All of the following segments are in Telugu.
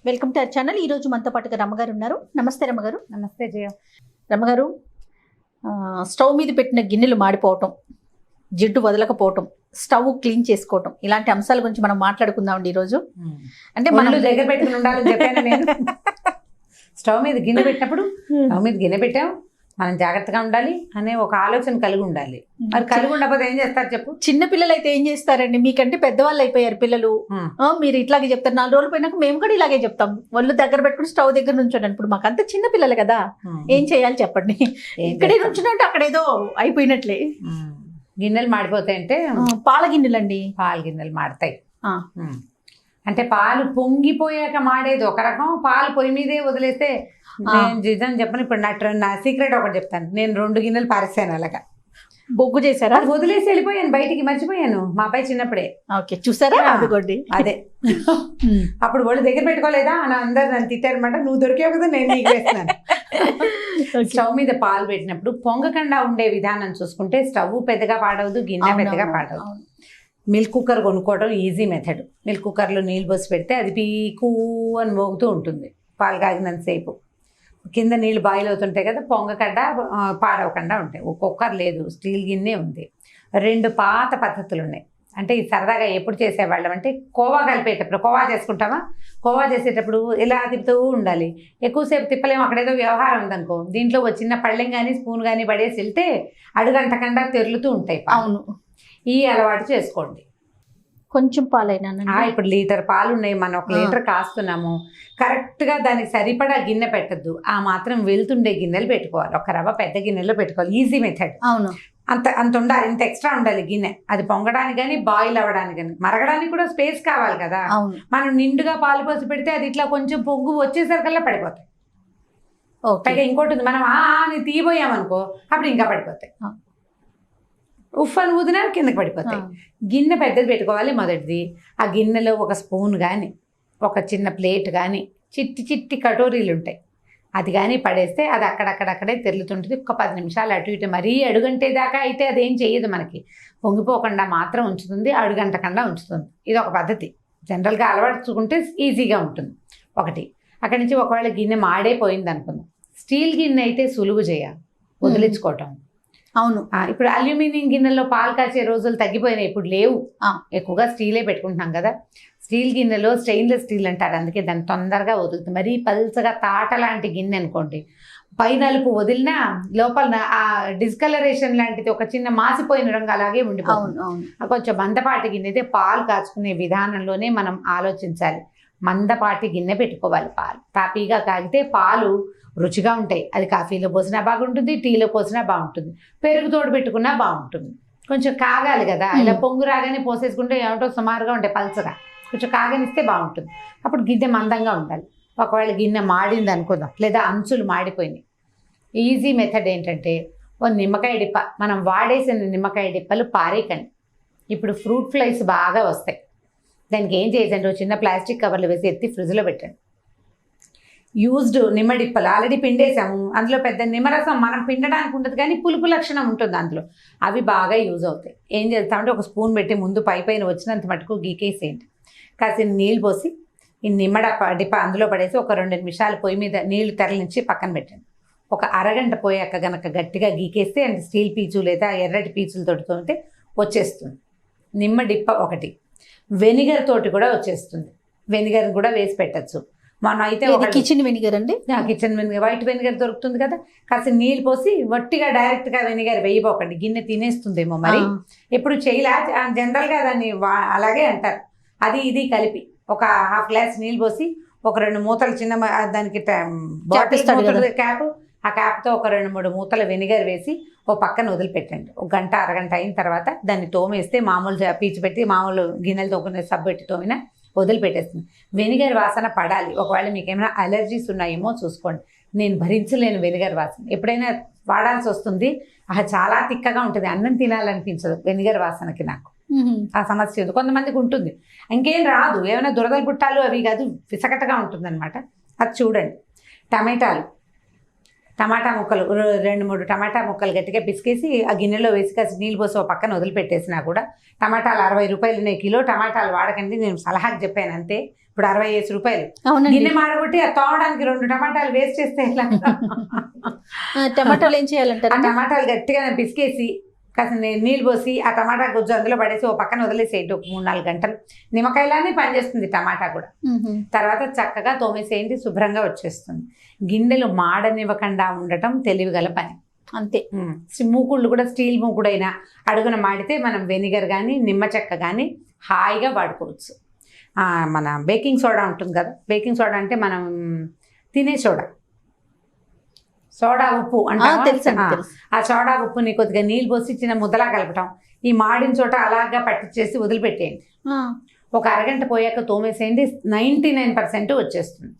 Welcome to our channel. ఈ రోజు మనతో పాటుగా రమ్మగారు ఉన్నారు. నమస్తే రమ్మగారు. నమస్తే జయ. రమ్మగారు, స్టవ్ మీద పెట్టిన గిన్నెలు మాడిపోవటం, జిడ్డు వదలకపోవటం, స్టవ్ క్లీన్ చేసుకోవటం, ఇలాంటి అంశాల గురించి మనం మాట్లాడుకుందామండి ఈరోజు. అంటే మనం దగ్గర పెట్టుకుని ఉండాలని చెప్పాను నేను. స్టవ్ మీద గిన్నె పెట్టినప్పుడు స్టవ్ మీద గిన్నె పెట్టాం, మనం జాగ్రత్తగా ఉండాలి అనే ఒక ఆలోచన కలిగి ఉండాలి. మరి కలిగి ఉండకపోతే ఏం చేస్తారు చెప్పు? చిన్న పిల్లలు అయితే ఏం చేస్తారండి, మీకంటే పెద్దవాళ్ళు అయిపోయారు పిల్లలు, మీరు ఇట్లాగే చెప్తారు. 4 రోజులు పోయినాక మేము కూడా ఇలాగే చెప్తాం, వాళ్ళు దగ్గర పెట్టుకుని స్టవ్ దగ్గర నుంచోండి. ఇప్పుడు మాకు అంత చిన్న పిల్లలు కదా, ఏం చేయాలి చెప్పండి? ఇక్కడే నుంచుంటే అక్కడేదో అయిపోయినట్లే. గిన్నెలు మాడిపోతాయి అంటే పాల గిన్నెలు అండి, పాల గిన్నెలు మాడతాయి. అంటే పాలు పొంగిపోయాక మాడేది ఒక రకం, పాలు పొయ్యి మీదే వదిలేస్తే. నేను నిజం చెప్పను, ఇప్పుడు నా సీక్రెట్ ఒకటి చెప్తాను. నేను 2 గిన్నెలు పారేసాను అలాగా. బొగ్గు చేశారా? అది వదిలేసి వెళ్ళిపోయాను బయటికి, మర్చిపోయాను మా అబ్బాయి చిన్నప్పుడే. ఓకే, చూసారా? అదే అప్పుడు వాళ్ళు దగ్గర పెట్టుకోలేదా అని అందరు నన్ను తిట్టారనమాట. నువ్వు దొరికావు కదా, నేను నీకు వేస్తున్నాను. స్టవ్ మీద పాలు పెట్టినప్పుడు పొంగకుండా ఉండే విధానం చూసుకుంటే స్టవ్ పెద్దగా పాడవదు, గిన్నె పెద్దగా పాడవదు. మిల్క్ కుక్కర్ కొనుక్కోవడం ఈజీ మెథడ్. మిల్క్ కుక్కర్లో నీళ్ళు పోసి పెడితే అది పీకు అని మోగుతూ ఉంటుంది పాలు కాగినంతసేపు. కింద నీళ్ళు బాయిల్ అవుతుంటాయి కదా, పొంగకుండా పాడవకుండా ఉంటాయి. ఒక కుక్కర్ లేదు, స్టీల్ గిన్నె ఉంది. 2 పాత పద్ధతులు ఉన్నాయి. అంటే ఇది సరదాగా ఎప్పుడు చేసేవాళ్ళం అంటే, కోవా కలిపేటప్పుడు, కోవా చేసుకుంటామా, కోవా చేసేటప్పుడు ఇలా తిప్పుతూ ఉండాలి. ఎక్కువసేపు తిప్పలేము, అక్కడేదో వ్యవహారం ఉందనుకో, దీంట్లో ఒక చిన్న పళ్ళెం కానీ స్పూన్ కానీ పడేసి వెళ్తే అడుగంటకుండా తెరులుతూ ఉంటాయి. అవును, ఈ అలవాటు చేసుకోండి. కొంచెం పాలైనా ఇప్పుడు లీటర్ పాలు ఉన్నాయి, మనం 1 లీటర్ కాస్తున్నాము. కరెక్ట్గా దానికి సరిపడా గిన్నె పెట్టద్దు, ఆ మాత్రం వెళ్తుండే గిన్నెలు పెట్టుకోవాలి. ఒక రవ్వ పెద్ద గిన్నెలో పెట్టుకోవాలి, ఈజీ మెథడ్. అవును, అంత ఉండాలి, ఇంత ఎక్స్ట్రా ఉండాలి గిన్నె. అది పొంగడానికి కానీ బాయిల్ అవ్వడానికి కానీ, మరగడానికి కూడా స్పేస్ కావాలి కదా. మనం నిండుగా పాలు పోసి పెడితే అది ఇట్లా కొంచెం పొంగు వచ్చేసరికల్లా పడిపోతాయి. పైగా ఇంకోటి ఉంది, మనం అని తీయబోయామనుకో అప్పుడు ఇంకా పడిపోతాయి. ఉఫ్ అని ఊదినా కిందకి పడిపోతాయి. గిన్నె పెద్దది పెట్టుకోవాలి మొదటిది. ఆ గిన్నెలో ఒక స్పూన్ కానీ, ఒక చిన్న ప్లేట్ కానీ, చిట్టి కటోరీలు ఉంటాయి, అది కానీ పడేస్తే అది అక్కడక్కడే తెరులుతుంటుంది. ఒక 10 నిమిషాలు అటు ఇటు, మరీ అడుగంటే దాకా అయితే అదేం చేయదు, మనకి పొంగిపోకుండా మాత్రం ఉంచుతుంది, అడుగంటకుండా ఉంచుతుంది. ఇది ఒక పద్ధతి. జనరల్గా అలవర్చుకుంటే ఈజీగా ఉంటుంది. ఒకటి. అక్కడి నుంచి ఒకవేళ గిన్నె మాడైపోయింది అనుకుందాం, స్టీల్ గిన్నె అయితే సులువు చేయాలి వదిలించుకోవటం. అవును, ఇప్పుడు అల్యూమినియం గిన్నెలో పాలు కాచే రోజులు తగ్గిపోయినాయి, ఇప్పుడు లేవు. ఎక్కువగా స్టీలే పెట్టుకుంటున్నాం కదా. స్టీల్ గిన్నెలో స్టెయిన్లెస్ స్టీల్ అంటారు, అందుకే దాన్ని తొందరగా వదులుతుంది. మరీ పల్చగా తాట లాంటి గిన్నె అనుకోండి, పైనలుపు వదిలినా లోపల ఆ డిస్కలరేషన్ లాంటిది, ఒక చిన్న మాసిపోయిన రంగు అలాగే ఉండిపోతుంది. కొంచెం మందపాటి గిన్నె అయితే పాలు కాచుకునే విధానంలోనే మనం ఆలోచించాలి. మందపాటి గిన్నె పెట్టుకోవాలి. పాలు తాపీగా కాగితే పాలు రుచిగా ఉంటాయి. అది కాఫీలో పోసినా బాగుంటుంది, టీలో పోసినా బాగుంటుంది, పెరుగు తోడు పెట్టుకున్నా బాగుంటుంది. కొంచెం కాగాలి కదా, ఇలా పొంగు రాగానే పోసేసుకుంటే ఏమిటో సుమారుగా ఉంటాయి, పల్చగా. కొంచెం కాగనిస్తే బాగుంటుంది. అప్పుడు గిన్నె మందంగా ఉండాలి. ఒకవేళ గిన్నె మాడింది అనుకుందాం, లేదా అంచులు మాడిపోయినాయి, ఈజీ మెథడ్ ఏంటంటే, ఓ నిమ్మకాయ డిప్ప, మనం వాడేసిన నిమ్మకాయ డిప్పలు పారేయకండి. ఇప్పుడు ఫ్రూట్ ఫ్లైస్ బాగా వస్తాయి, దానికి ఏం చేయండి, చిన్న ప్లాస్టిక్ కవర్లు వేసి ఎత్తి ఫ్రిడ్జ్లో పెట్టండి. యూజ్డ్ నిమ్మడిప్పలు ఆల్రెడీ పిండేసాము, అందులో పెద్ద నిమ్మరసం మనం పిండడానికి ఉంటుంది కానీ పులుపు లక్షణం ఉంటుంది అందులో, అవి బాగా యూజ్ అవుతాయి. ఏం చేస్తామంటే, ఒక స్పూన్ పెట్టి ముందు పైన వచ్చినంత మటుకు గీకేసేయండి. కాసిన నీళ్ళు పోసి ఈ డిప్ప అందులో పడేసి ఒక 2 నిమిషాలు పొయ్యి మీద నీళ్లు తెరలించి పక్కన పెట్టండి. ఒక అరగంట పోయాక గనక గట్టిగా గీకేస్తే, అంటే స్టీల్ పీచు లేదా ఎర్రటి పీచులు తోడుతుంటే వచ్చేస్తుంది. నిమ్మ డిప్ప ఒకటి. వెనిగర్ తోటి కూడా వచ్చేస్తుంది, వెనిగర్ కూడా వేసి పెట్టచ్చు. మనం అయితే కిచెన్ వెనిగర్ అండి, కిచెన్ వెనిగర్, వైట్ వెనిగర్ దొరుకుతుంది కదా. కాస్త నీళ్ళు పోసి వట్టిగా డైరెక్ట్గా వెనిగర్ వేయబోకండి, గిన్నె తినేస్తుందేమో. మరి ఎప్పుడు చేయలే, జనరల్గా దాన్ని అలాగే అంటారు. అది ఇది కలిపి ఒక 1/2 గ్లాస్ నీళ్ళు పోసి ఒక 2 మూతలు చిన్న దానికి బాటిల్ క్యాప్, ఆ క్యాప్తో ఒక 2-3 మూతల వెనిగర్ వేసి ఓ పక్కన వదిలిపెట్టండి. 1 గంట అరగంట అయిన తర్వాత దాన్ని తోమేస్తే, మామూలు పీచు పెట్టి మామూలు గిన్నెలు తోకునే సబ్బు పెట్టి తోమినా వదిలిపెట్టేస్తుంది. వెనిగర్ వాసన పడాలి. ఒకవేళ మీకు ఏమైనా అలర్జీస్ ఉన్నాయేమో చూసుకోండి. నేను భరించలేను వెనిగర్ వాసన, ఎప్పుడైనా వాడాల్సి వస్తుంది. అది చాలా తిక్కగా ఉంటుంది, అన్నం తినాలనిపించదు వెనిగర్ వాసనకి. నాకు ఆ సమస్య ఉంది, కొంతమందికి ఉంటుంది. ఇంకేం రాదు, ఏమైనా దురదలు పుట్టాలు అవి కాదు, విసకటగా ఉంటుంది అనమాట. అది చూడండి. టమాటాలు టమాటా ముక్కలు 2-3 టమాటా ముక్కలు గట్టిగా పిసికేసి ఆ గిన్నెలో వేసి కాసి నీళ్ళు పోసి పక్కన వదిలిపెట్టేసినా కూడా టమాటాలు 60 రూపాయలు ఉన్నాయి కిలో. టమాటాలు వాడకండి, నేను సలహాకి చెప్పాను అంతే. ఇప్పుడు 60 రూపాయలు గిన్నె మాడగొట్టి ఆ తోవడానికి 2 టమాటాలు వేస్ట్ చేస్తే ఎలా? టమాటాలు ఏం చేయాలంటారు? ఆ టమాటాలు గట్టిగా పిసికేసి కాస్త నీళ్ళు పోసి ఆ టమాటా గుజ్జు అందులో పడేసి ఓ పక్కన వదిలేసేయండి ఒక 3-4 గంటలు. నిమ్మకాయలానే పనిచేస్తుంది టమాటా కూడా. తర్వాత చక్కగా తోమేసేయండి, శుభ్రంగా వచ్చేస్తుంది. గిన్నెలు మాడనివ్వకుండా ఉండటం తెలివిగల పని అంతే. మూకుళ్ళు కూడా స్టీల్ మూకుడైనా అడుగున మాడితే మనం వెనిగర్ కానీ నిమ్మ చెక్క కానీ హాయిగా వాడుకోవచ్చు. మన బేకింగ్ సోడా ఉంటుంది కదా, బేకింగ్ సోడా అంటే మనం తినే సోడా ఉప్పు అంటే ఆ సోడా ఉప్పుని కొద్దిగా నీళ్ళు పోసి చిన్న ముద్దలా కలపటం, ఈ మాడిన చోట అలాగా పట్టించేసి వదిలిపెట్టేయండి. ఒక అరగంట పోయాక తోమేసేయండి, 99% వచ్చేస్తుంది.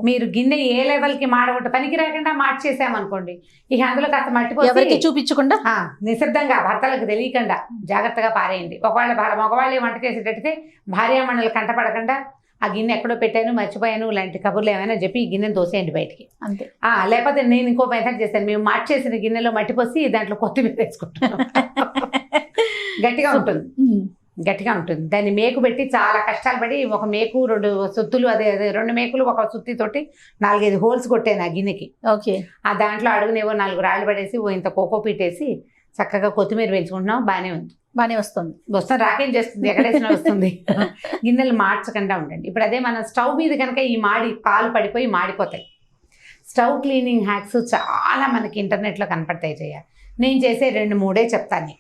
మీరు గిన్నె ఏ లెవెల్కి మాడగొట్ట పనికి రాకుండా మార్చేసామనుకోండి, ఇక అందులో కాస్త మట్టిపోసి చూపించకుండా నిశ్శబ్దంగా భర్తలకు తెలియకుండా జాగ్రత్తగా పారేయండి. ఒకవేళ మగవాళ్ళే వంట చేసేటట్టుగా భార్యామణులు కంటపడకుండా ఆ గిన్నె ఎక్కడో పెట్టాను మర్చిపోయాను ఇలాంటి కబుర్లు ఏమైనా చెప్పి ఈ గిన్నెను తోసేయండి బయటికి అంతే. లేకపోతే నేను ఇంకో మెథడ్ చేశాను, మేము మార్చేసిన గిన్నెలో మట్టిపోసి దాంట్లో కొత్తిమీర వేసుకుంటాం. గట్టిగా ఉంటుంది. దాన్ని మేకు పెట్టి చాలా కష్టాలు పడి ఒక మేకు 2 సుత్తులు అదే 2 మేకులు ఒక సుత్తితోటి 4-5 హోల్స్ కొట్టాను ఆ గిన్నెకి. ఓకే. ఆ దాంట్లో అడుగునేవో 4 రాళ్ళు పడేసి ఇంత కోకో పీటేసి చక్కగా కొత్తిమీర వేసుకుంటున్నాం. బాగానే వస్తుంది. రాకేం చేస్తుంది, ఎక్కడేసినా వస్తుంది. గిన్నెలు మార్చకుండా ఉండండి. ఇప్పుడు అదే మన స్టవ్ మీద కనుక ఈ పాలు పడిపోయి మాడిపోతాయి. స్టవ్ క్లీనింగ్ హ్యాక్స్ చాలా మనకి ఇంటర్నెట్లో కనపడతాయి. చేయాలి నేను చేసే 2-3 చెప్తాను నీకు.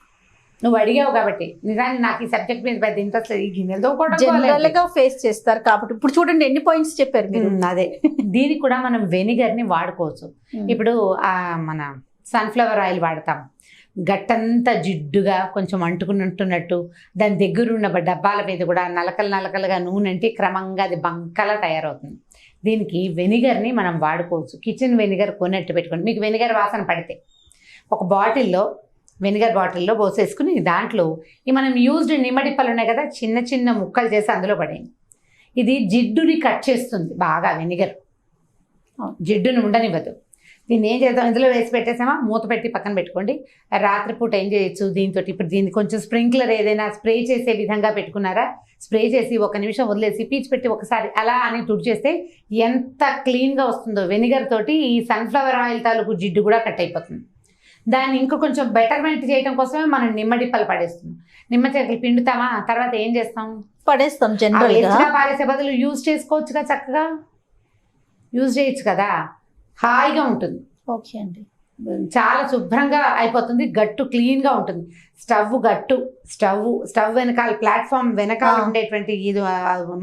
నువ్వు అడిగావు కాబట్టి నిజాన్ని నాకు ఈ సబ్జెక్ట్ మీద పెద్ద ఇంట్రెస్ట్. ఈ గిన్నెలతో కూడా జనరల్ గా ఫేస్ చేస్తారు కాబట్టి ఇప్పుడు చూడండి ఎన్ని పాయింట్స్ చెప్పారు మీరు. అదే దీనికి కూడా మనం వెనిగర్ని వాడుకోవచ్చు. ఇప్పుడు మన సన్ఫ్లవర్ ఆయిల్ వాడతాం, గట్టంతా జిడ్డుగా కొంచెం అంటుకున్నట్టు దాని దగ్గరున్న డబ్బాల మీద కూడా నలకలుగా నూనె అంటే క్రమంగా అది బంకలా తయారవుతుంది. దీనికి వెనిగర్ని మనం వాడుకోవచ్చు. కిచెన్ వెనిగర్ కొన్నట్టు పెట్టుకోండి. మీకు వెనిగర్ వాసన పడితే ఒక వెనిగర్ బాటిల్లో పోసేసుకుని దాంట్లో ఈ మనం యూజ్డ్ నిమ్మడిప్పలు ఉన్నాయి కదా, చిన్న ముక్కలు చేసి అందులో పడేయండి. ఇది జిడ్డుని కట్ చేస్తుంది బాగా. వెనిగర్ జిడ్డుని ఉండనివ్వదు. దీన్ని ఏం చేద్దాం, ఇందులో వేసి పెట్టేసామా, మూత పెట్టి పక్కన పెట్టుకోండి. రాత్రిపూట ఏం చేయొచ్చు దీంతో, ఇప్పుడు దీన్ని కొంచెం స్ప్రింక్లర్ ఏదైనా స్ప్రే చేసే విధంగా పెట్టుకున్నారా, స్ప్రే చేసి 1 నిమిషం వదిలేసి పీచు పెట్టి ఒకసారి అలా అని తుడిచేస్తే ఎంత క్లీన్గా వస్తుందో. వెనిగర్ తోటి ఈ సన్ఫ్లవర్ ఆయిల్ తాలూకు జిడ్డు కూడా కట్ అయిపోతుంది. దాన్ని ఇంకా కొంచెం బెటర్మెంట్ చేయడం కోసమే మనం నిమ్మడిప్పలు పడేస్తున్నాం. నిమ్మ చెక్కలు పిండుతామా, తర్వాత ఏం చేస్తాం, పడేస్తాం. జనరల్గా పారేసే బదులు యూజ్ చేసుకోవచ్చుగా, చక్కగా యూజ్ చేయొచ్చు కదా, హాయిగా ఉంటుంది. ఓకే అండి. చాలా శుభ్రంగా అయిపోతుంది, గట్టు క్లీన్గా ఉంటుంది. స్టవ్ వెనకాల ప్లాట్ఫామ్ వెనకాల ఉండేటువంటి ఇది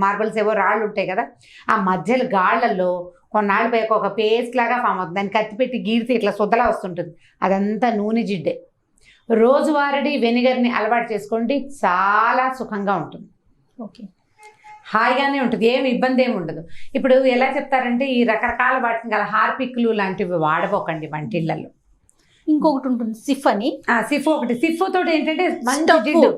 మార్బల్స్ ఏవో రాళ్ళు ఉంటాయి కదా, ఆ మధ్యలో గాళ్లలో కొన్నాళ్ళు పోయాక ఒక పేస్ట్ లాగా ఫామ్ అవుతుంది. దాన్ని కత్తి పెట్టి గీరితే ఇట్లా సుద్దలా వస్తుంటుంది, అదంతా నూనె జిడ్డే. రోజువారీ వెనిగర్ని అలవాటు చేసుకోండి, చాలా సుఖంగా ఉంటుంది. ఓకే, హాయిగానే ఉంటుంది, ఏమి ఇబ్బంది ఏమి ఉండదు. ఇప్పుడు ఎలా చెప్తారంటే ఈ రకరకాల వాటిని కదా హార్పిక్లు లాంటివి వాడబోకండి వంటిళ్ళల్లో. ఇంకొకటి ఉంటుంది సిఫ్ అని, సిఫ్ తోటి ఏంటంటే మంచి జిడ్డు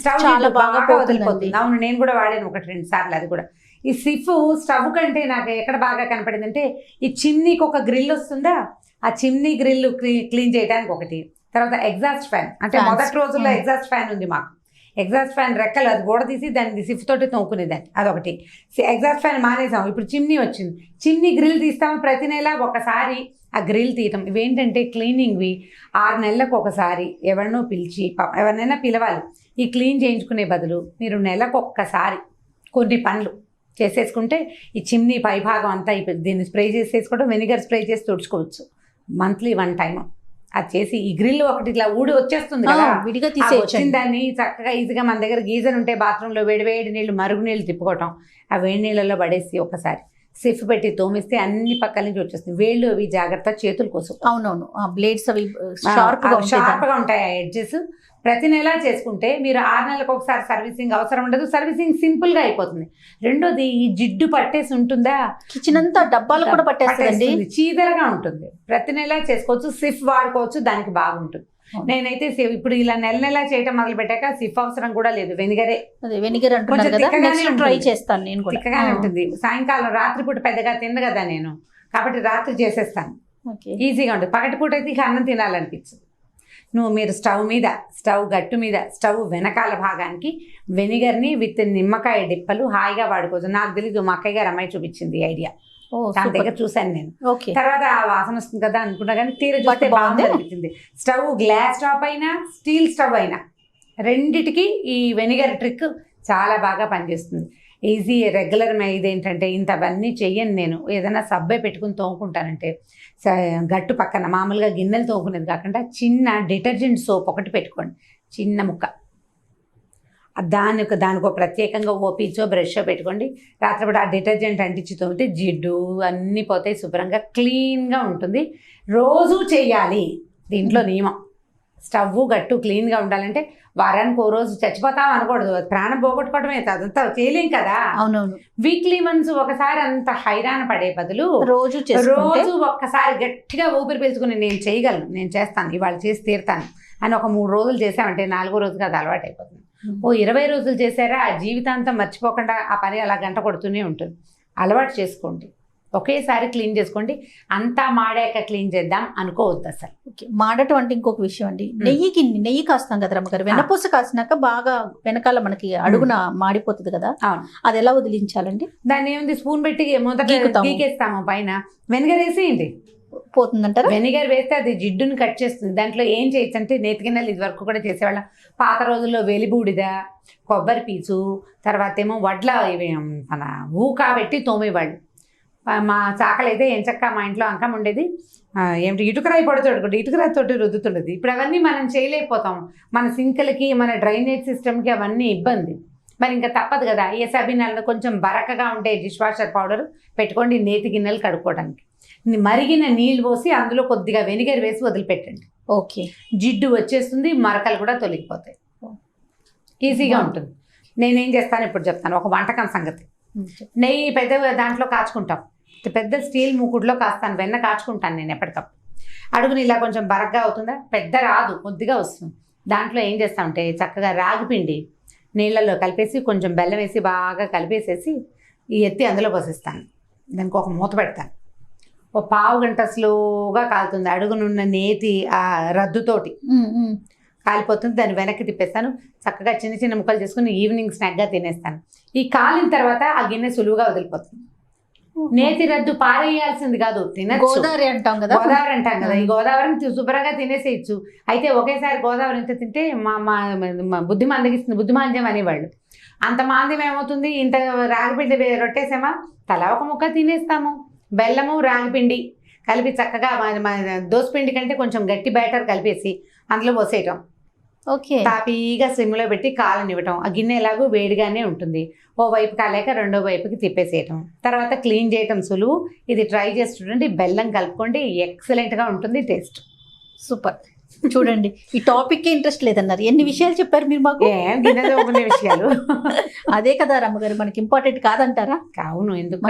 స్టవ్ బాగా వదిలిపోతుంది. అవును, నేను కూడా వాడాను 1-2 సార్లు. అది కూడా ఈ సిఫ్ స్టవ్ కంటే నాకు ఎక్కడ బాగా కనపడింది అంటే ఈ చిమ్నీకి ఒక గ్రిల్ వస్తుందా, ఆ చిమ్నీ గ్రిల్ క్లీన్ చేయడానికి ఒకటి. తర్వాత ఎగ్జాస్ట్ ఫ్యాన్, అంటే మొదటి రోజుల్లో ఎగ్జాస్ట్ ఫ్యాన్ ఉంది మాకు. ఎగ్జాస్ట్ ఫ్యాన్ రెక్కలు అది గోడ తీసి దాన్ని సిఫ్ తోటి తోముకునేదాన్ని, అదొకటి. ఎగ్జాస్ట్ ఫ్యాన్ మానేసాం, ఇప్పుడు చిమ్నీ వచ్చింది. చిమ్నీ గ్రిల్ తీస్తాము, ప్రతి నెల ఒకసారి ఆ గ్రిల్ తీయటం. ఇవేంటంటే క్లీనింగ్వి 6 నెలలకు ఒకసారి ఎవరినో పిలిచి, ఎవరినైనా పిలవాలి. ఈ క్లీన్ చేయించుకునే బదులు మీరు నెలకు ఒక్కసారి కొన్ని పనులు చేసేసుకుంటే ఈ చిమ్నీ పైభాగం అంతా అయిపోయింది. దీన్ని స్ప్రే చేసేసుకోవడం, వెనిగర్ స్ప్రే చేసి తుడుచుకోవచ్చు. మంత్లీ 1 టైం అది చేసి ఈ గ్రిల్ ఒకటి ఇట్లా ఊడి వచ్చేస్తుంది కదా, విడిగా వచ్చిన దాన్ని చక్కగా ఈజీగా మన దగ్గర గీజర్ ఉంటే బాత్రూంలో వేడి నీళ్ళు మరుగు నీళ్ళు తిప్పుకోవటం, ఆ వేడి నీళ్ళలో పడేసి ఒకసారి సిఫ్ పెట్టి తోమిస్తే అన్ని పక్కల నుంచి వచ్చేస్తుంది. వేళ్ళు అవి జాగ్రత్త, చేతుల కోసం. అవునవును, బ్లేడ్స్ అవి షార్ప్గా ఉంటాయి ఆ ఎడ్జెస్. ప్రతి నెల చేసుకుంటే మీరు 6 నెలలకు ఒకసారి సర్వీసింగ్ అవసరం ఉండదు, సర్వీసింగ్ సింపుల్గా అయిపోతుంది. రెండోది ఈ జిడ్డు పట్టేసి ఉంటుందా, కిచెన్ అంతా డబ్బాలు కూడా పట్టేస్తుంది, చీదరగా ఉంటుంది. ప్రతి నెల చేసుకోవచ్చు, సిఫ్ వాడుకోవచ్చు, దానికి బాగుంటుంది. నేనైతే ఇప్పుడు ఇలా నెల చేయటం మొదలు పెట్టాక సిఫ్ అవసరం కూడా లేదు, వెనిగరే. వెనిగర్ ట్రై చేస్తాను నేను కూడా. తిక్కగానే ఉంటుంది. సాయంకాలం రాత్రిపూట పెద్దగా తిందు కదా నేను, కాబట్టి రాత్రి చేసేస్తాను. ఓకే. ఈజీగా ఉంటుంది. పగటిపూట అయితే ఇక అన్నం తినాలనిపించదు. మీరు స్టవ్ గట్టు మీద స్టవ్ వెనకాల భాగానికి వెనిగర్ని విత్ నిమ్మకాయ డిప్పలు హాయిగా వాడుకోవచ్చు. నాకు తెలీదు, మా అక్కయ్య గారు అమ్మాయి చూపించింది ఈ ఐడియా. దాని దగ్గర చూశాను నేను. తర్వాత ఆ వాసన వస్తుంది కదా అనుకున్నా, కానీ తీర చూస్తే బాగుంది అనిపించింది. స్టవ్ గ్లాస్ స్టవ్ అయినా స్టీల్ స్టవ్ అయినా రెండిటికి ఈ వెనిగర్ ట్రిక్ చాలా బాగా పనిచేస్తుంది. ఈజీ రెగ్యులర్ ఇదేంటంటే ఇంతవన్నీ చెయ్యను నేను. ఏదైనా సబ్బే పెట్టుకుని తోముకుంటానంటే గట్టు పక్కన మామూలుగా గిన్నెలు తోముకునేది కాకుండా చిన్న డిటర్జెంట్ సోప్ ఒకటి పెట్టుకోండి, చిన్న ముక్క. దానికో ప్రత్యేకంగా ఓ పీచో బ్రషో పెట్టుకోండి. రాత్రిపూట ఆ డిటర్జెంట్ అంటించి తోమితే జిడ్డు అన్నీ పోతాయి, శుభ్రంగా క్లీన్గా ఉంటుంది. రోజు చెయ్యాలి. దీంట్లో నియమం స్టవ్ గట్టు క్లీన్గా ఉండాలంటే వారానికి ఓ రోజు చచ్చిపోతాం అనకూడదు, ప్రాణం పోగొట్టుకోవడమే, అదంతా చేయలేం కదా. అవునవును. వీక్లీ వన్స్ ఒకసారి అంత హైరాణ పడే బదులు రోజు ఒక్కసారి గట్టిగా ఊపిరి పీల్చుకుని నేను చేయగలను, నేను చేస్తాను, ఇవాళ చేసి తీరుతాను అని ఒక 3 రోజులు చేసామంటే 4వ రోజుకి అది అలవాటు అయిపోతుంది. ఓ 20 రోజులు చేశారా ఆ జీవితాంతం మర్చిపోకుండా ఆ పని అలా గంట కొడుతూనే ఉంటుంది. అలవాటు చేసుకోండి, ఒకేసారి క్లీన్ చేసుకోండి. అంతా మాడాక క్లీన్ చేద్దాం అనుకోవద్దు అసలు. ఓకే. మాడటం అంటే ఇంకొక విషయం అండి, నెయ్యి కాస్తాం కదా రమ్మగారు, వెన్నపూస కాసినాక బాగా వెనకాల మనకి అడుగున మాడిపోతుంది కదా, అది ఎలా వదిలించాలండి? దాన్ని ఏముంది, స్పూన్ పెట్టి మొదట గీకేస్తాము, పైన వెనిగర్ వేసేయండి, పోతుందంటారా? వెనిగర్ వేస్తే అది జిడ్డుని కట్ చేస్తుంది. దాంట్లో ఏం చేయొచ్చు అంటే నేతిగిన్నెలు ఇది వరకు కూడా చేసేవాళ్ళం. పాత రోజుల్లో వెలిబూడిద, కొబ్బరి పీచు, తర్వాత ఏమో వడ్ల ఇవి మన ఊకా పెట్టి తోమేవాళ్ళు. మా చాకలైతే ఎంచక్క మా ఇంట్లో అంకం ఉండేది, ఏమిటి ఇటుకరాయి పడుతుంది, ఇటుకరాయితోటి రుద్దుతుండేది. ఇప్పుడు అవన్నీ మనం చేయలేకపోతాం, మన సింకులకి మన డ్రైనేజ్ సిస్టమ్కి అవన్నీ ఇబ్బంది. మరి ఇంకా తప్పదు కదా. ఏ సబీనాలను కొంచెం బరకగా ఉంటే డిష్ వాషర్ పౌడర్ పెట్టుకోండి నేతి గిన్నెలు కడుక్కోవడానికి. మరిగిన నీళ్ళు పోసి అందులో కొద్దిగా వెనిగర్ వేసి వదిలిపెట్టండి. ఓకే. జిడ్డు వచ్చేస్తుంది, మరకలు కూడా తొలగిపోతాయి, ఈజీగా ఉంటుంది. నేనేం చేస్తాను ఇప్పుడు చెప్తాను ఒక వంటకం సంగతి. నెయ్యి పెద్ద దాంట్లో కాచుకుంటాం, పెద్ద స్టీల్ మూకుడులో కాస్తాను, వెన్న కాచుకుంటాను నేను ఎప్పటికప్పుడు. అడుగుని ఇలా కొంచెం బరగ్గా అవుతుందా, పెద్ద రాదు, కొద్దిగా వస్తుంది. దాంట్లో ఏం చేస్తామంటే చక్కగా రాగిపిండి నీళ్ళల్లో కలిపేసి కొంచెం బెల్లం వేసి బాగా కలిపేసేసి ఈ ఎత్తి అందులో పోసేస్తాను. దానికి ఒక మూత పెడతాను, ఓ 1/2 గంట స్లోగా కాలుతుంది. అడుగునున్న నేతి ఆ రద్దుతోటి కాలిపోతుంది. దాన్ని వెనక్కి తిప్పేస్తాను, చక్కగా చిన్న చిన్న ముక్కలు చేసుకుని ఈవినింగ్ స్నాక్గా తినేస్తాను. ఈ కాలిన తర్వాత ఆ గిన్నె సులువుగా వదిలిపోతుంది. నేతి రద్దు పారేయాల్సింది కాదు, తినచ్చు. గోదావరి అంటాం కదా, ఈ గోదావరిని శుభ్రంగా తినేసేయచ్చు. అయితే ఒకేసారి గోదావరి ఎంత తింటే మా బుద్ధి మందగిస్తుంది, బుద్ధిమాంద్యం అనేవాళ్ళు. అంత మాంద్యం ఏమవుతుంది, ఇంత రాగిపిండి రొట్టేసామా తలా ఒక ముక్క తినేస్తాము. బెల్లము రాగిపిండి కలిపి చక్కగా దోసపిండి కంటే కొంచెం గట్టి బ్యాటర్ కలిపేసి అందులో పోసేయటం. ఓకే. తాపీగా సిమ్లో పెట్టి కాలనివ్వటం. ఆ గిన్నె ఎలాగో వేడిగానే ఉంటుంది, ఓ వైపు కాలేక రెండో వైపుకి తిప్పేసేయటం. తర్వాత క్లీన్ చేయటం సులువు. ఇది ట్రై చేసి చూడండి, బెల్లం కలుపుకోండి, ఎక్సలెంట్గా ఉంటుంది టేస్ట్. సూపర్. చూడండి, ఈ టాపిక్ ఇంట్రెస్ట్ లేదన్నారు, ఎన్ని విషయాలు చెప్పారు మీరు మాకు. గిన్నె విషయాలు అదే కదా రమ్మగారు, మనకి ఇంపార్టెంట్ కాదంటారా? అవును, ఎందుకు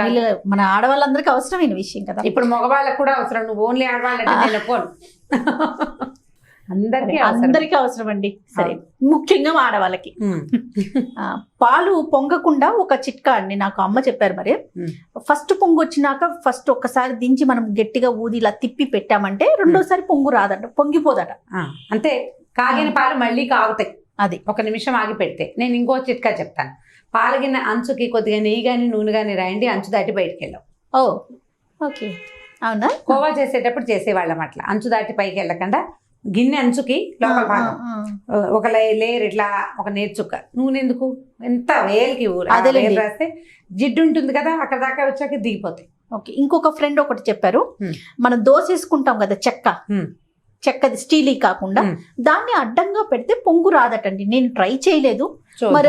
మన ఆడవాళ్ళందరికీ అవసరమైన విషయం కదా. ఇప్పుడు మగవాళ్ళకు కూడా అవసరం, నువ్వు ఓన్లీ ఆడవాళ్ళంటే నేను ఒప్పుకోను. అందరికీ అవసరం అండి. సరే, ముఖ్యంగా ఆడవాళ్ళకి. పాలు పొంగకుండా ఒక చిట్కా అండి నాకు అమ్మ చెప్పారు. మరి ఫస్ట్ పొంగు వచ్చినాక ఫస్ట్ ఒక్కసారి దించి మనం గట్టిగా ఊది ఇలా తిప్పి పెట్టామంటే రెండోసారి పొంగు రాదట, పొంగిపోదట. అంతే, కాగిన పాలు మళ్ళీ కాగుతాయి. అది 1 నిమిషం ఆగి పెడితే. నేను ఇంకో చిట్కా చెప్తాను. పాలగిన అంచుకి కొద్దిగా నెయ్యి కానీ నూనె కానీ రాయండి, అంచు దాటి బయటికి వెళ్ళాం. ఓకే, అవునా? కోవా చేసేటప్పుడు చేసేవాళ్ళం అట్లా, అంచు దాటి పైకి వెళ్ళకుండా గిన్నె అంచుకి లోపల భాగం ఒక లేయర్ ఇట్లా ఒక నేర్చుక్క నూనె ఎందుకు, ఎంత వేలకి రాస్తే జిడ్డు ఉంటుంది కదా, అక్కడ దాకా వచ్చాక దిగిపోతాయి. ఓకే. ఇంకొక ఫ్రెండ్ ఒకటి చెప్పారు, మనం దోశ వేసుకుంటాం కదా చెక్కది స్టీల్ కాకుండా, దాన్ని అడ్డంగా పెడితే పొంగు రాదటండి. నేను ట్రై చేయలేదు, మరి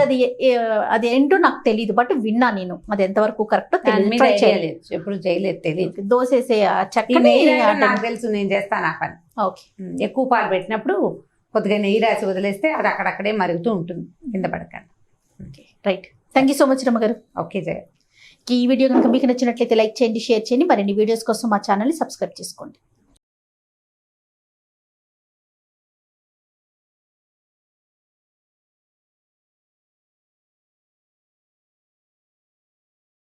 అది ఏంటో నాకు తెలియదు, బట్ విన్నా నేను. అది ఎంతవరకు కరెక్టో తెలియదు, ఎప్పుడు చేయలేదు, తెలియదు. దోశ వేసే చెక్కని నాకు తెలుసు, నేను చేస్తాను ఆ పని. ఓకే. ఎక్కువ పాలు పెట్టినప్పుడు కొద్దిగా నెయ్యి రాసి వదిలేస్తే అది అక్కడక్కడే మరుగుతూ ఉంటుంది, కింద పడకండి. Right. Thank you so much రమ్మగారు. ఓకే జయ. ఈ వీడియో కనుక మీకు నచ్చినట్లయితే లైక్ చేయండి, షేర్ చేయండి. మరిన్ని వీడియోస్ కోసం మా ఛానల్ని సబ్స్క్రైబ్ చేసుకోండి.